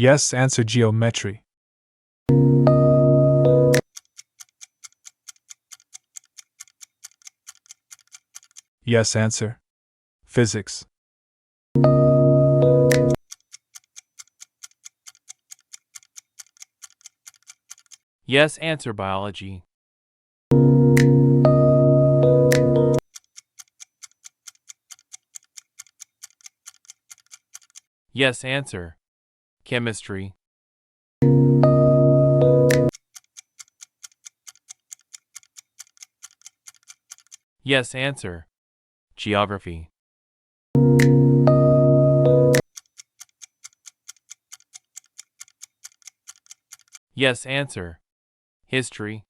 Yes, answer geometry. Yes, answer physics. Yes, answer biology. Yes, answer chemistry. Yes, answer geography. Yes, answer history.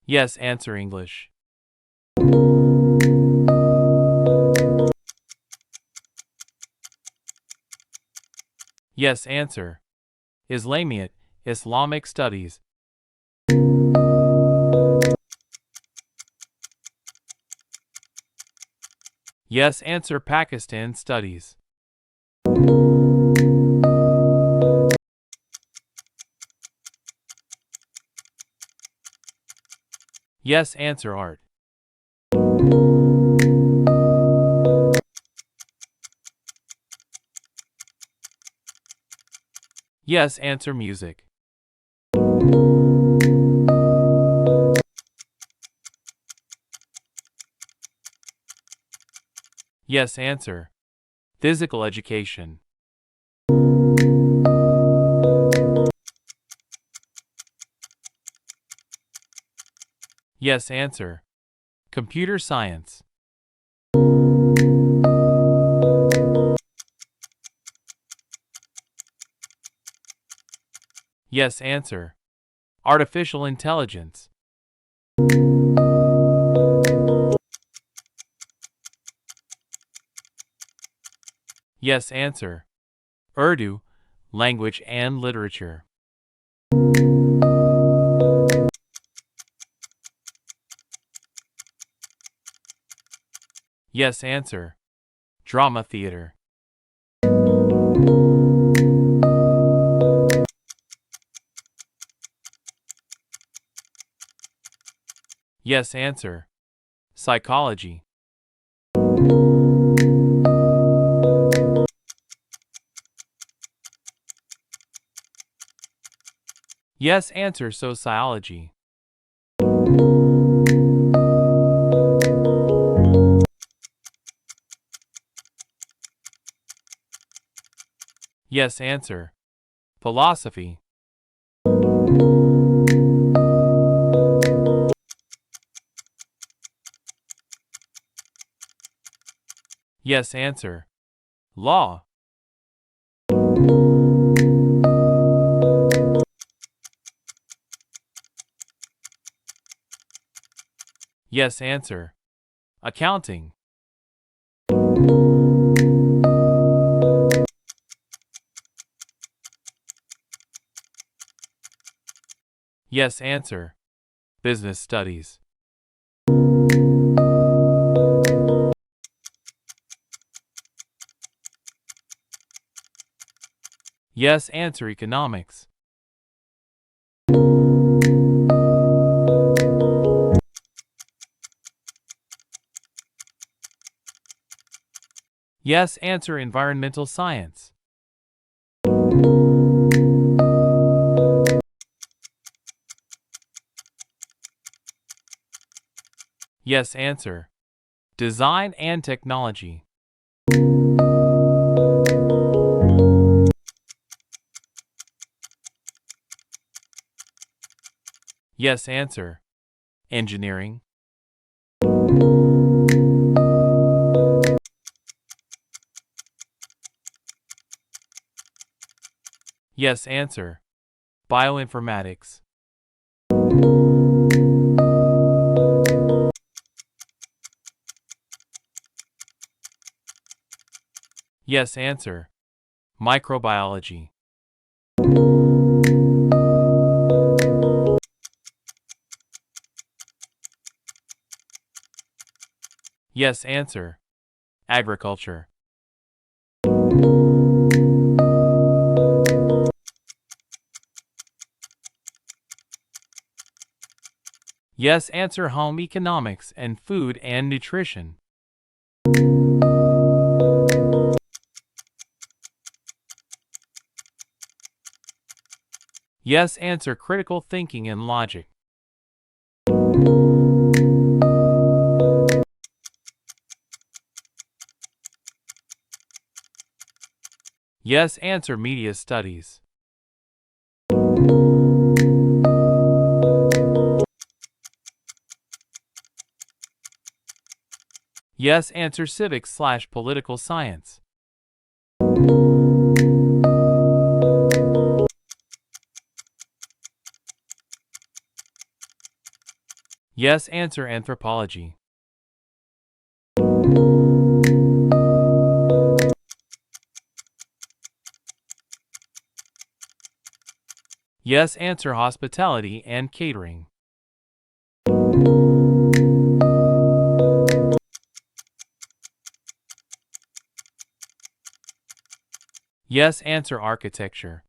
Yes, answer English. Yes, answer Islamiyat, Islamic studies. Yes, answer Pakistan studies. Yes, answer art. Yes, answer music. Yes, answer physical education. Yes, answer computer science. Yes, answer artificial intelligence. Yes, answer Urdu, language and literature. Yes, answer drama theater. Yes, answer psychology. Yes, answer sociology. Yes, answer philosophy. Yes, answer law. Yes, answer accounting. Yes, answer business studies. Yes, answer economics. Yes, answer environmental science. Yes, answer design and technology. Yes, answer engineering. Yes, answer bioinformatics. Yes, answer microbiology. Yes answer. Agriculture. Yes answer. Home economics and food and nutrition. Yes answer. Critical thinking and logic. Yes answer. Media studies. Yes answer. Civics/political science. Yes answer. Anthropology. Yes answer. Hospitality and catering. Yes answer. Architecture.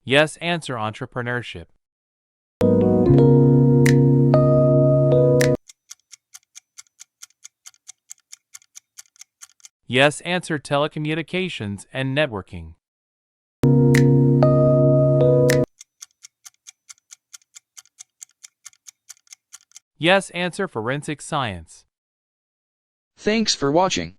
Yes answer. Entrepreneurship. Yes answer. Telecommunications and networking. Yes answer. Forensic science. Thanks for watching.